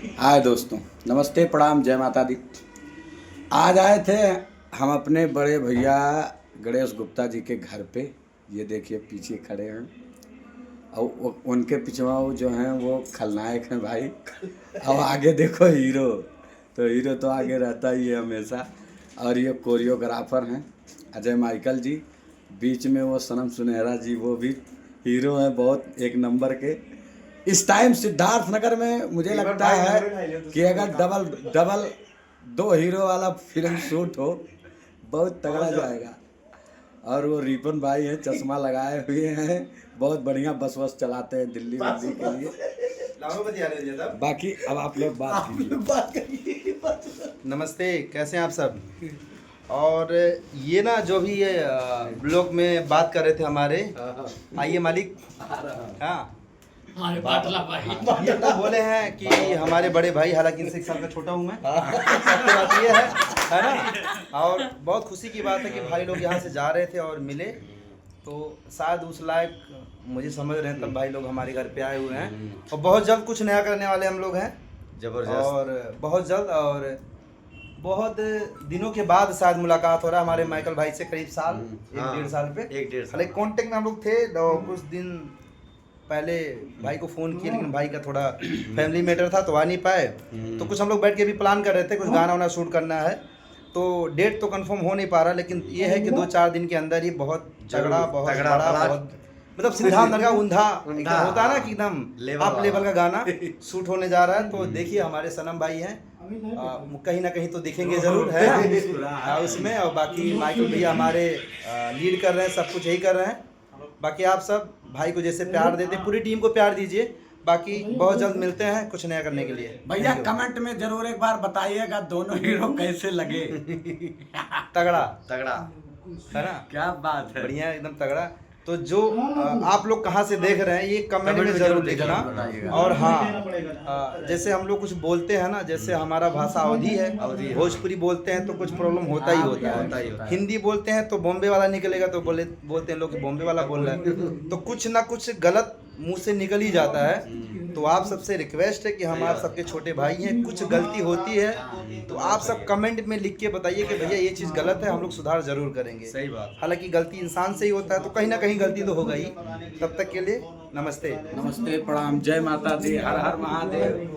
हाय दोस्तों, नमस्ते, प्रणाम, जय माता दी। आज आए थे हम अपने बड़े भैया गणेश गुप्ता जी के घर पे। ये देखिए पीछे खड़े हैं और उनके पिछवा वो जो हैं वो खलनायक हैं भाई। अब आगे देखो हीरो। तो हीरो तो आगे रहता ही है हमेशा। और ये कोरियोग्राफर हैं अजय माइकल जी। बीच में वो सनम सुनहरा जी, वो भी हीरो हैं बहुत एक नंबर के। इस टाइम सिद्धार्थ नगर में मुझे लगता है कि अगर डबल डबल दो हीरो वाला फिल्म शूट हो, बहुत तगड़ा जाएगा। और वो रिपन भाई हैं, चश्मा लगाए हुए हैं, बहुत बढ़िया बस वस चलाते हैं दिल्ली दिल्ली के लिए। बाकी अब आप लोग बात कीजिए। नमस्ते, कैसे हैं आप सब। और ये ना जो भी ये ब्लॉग में बात कर रहे थे हमारे, आइए मालिक। हाँ, ये तो बोले हैं कि हमारे बड़े भाई, हालांकि इनसे 1 साल का छोटा हूँ मैं। सबकी बात ये है ना। और बहुत खुशी की बात है कि भाई लोग यहाँ से जा रहे थे और मिले, तो शायद उस लायक मुझे समझ रहे हैं तब भाई लोग हमारे घर पे आए हुए हैं। और बहुत जल्द कुछ नया करने वाले हम लोग हैं, जबरदस्त। और बहुत जल्द, और बहुत दिनों के बाद शायद मुलाकात हो रहा है हमारे माइकल भाई से, करीब साल, 1-1.5 साल पे। 1-1.5 साल। हालांकि कांटेक्ट में हम लोग थे, तो कुछ दिन पहले भाई को फ़ोन किया, लेकिन भाई का थोड़ा फैमिली मैटर था तो आ नहीं पाए। तो कुछ हम लोग बैठ के भी प्लान कर रहे थे, कुछ गाना वाना शूट करना है। तो डेट तो कंफर्म हो नहीं पा रहा, लेकिन ये है कि 2-4 दिन के अंदर ही बहुत तगड़ा, बहुत बड़ा, बहुत मतलब सिद्धार्थ नगर का ऊंधा एकदम होता है ना कि एकदम अप लेवल का गाना शूट होने जा रहा है। तो देखिए हमारे सनम भाई हैं, कहीं ना कहीं तो दिखेंगे जरूर है उसमें। और बाकी माइकल भैया हमारे लीड कर रहे हैं, सब कुछ यही कर रहे हैं। बाकी आप सब भाई को जैसे प्यार देते, पूरी टीम को प्यार दीजिए। बाकी बहुत जल्द मिलते हैं कुछ नया करने के लिए। भैया कमेंट में जरूर एक बार बताइएगा दोनों हीरो कैसे लगे। तगड़ा तगड़ा है ना, क्या बात है, बढ़िया एकदम तगड़ा। तो जो आप लोग कहाँ से देख रहे हैं ये कमेंट में जरूर लिखना। और हाँ, जैसे हम लोग कुछ बोलते हैं ना, जैसे हमारा भाषा अवधी है, भोजपुरी बोलते हैं तो कुछ प्रॉब्लम होता ही होता है। हिंदी बोलते हैं तो बॉम्बे वाला निकलेगा, तो बोलते हैं लोग कि बॉम्बे वाला बोल रहा है, तो कुछ ना कुछ गलत मुंह से निकल ही जाता है। तो आप सबसे रिक्वेस्ट है कि हम आप सबके छोटे भाई हैं, कुछ गलती होती है तो आप सब कमेंट में लिख के बताइए कि भैया ये चीज़ गलत है, हम लोग सुधार जरूर करेंगे। सही बात। हालांकि गलती इंसान से ही होता है, तो कहीं ना कहीं गलती तो होगा ही। तब तक के लिए नमस्ते। नमस्ते, प्रणाम, जय माता दी, हर हर महादेव।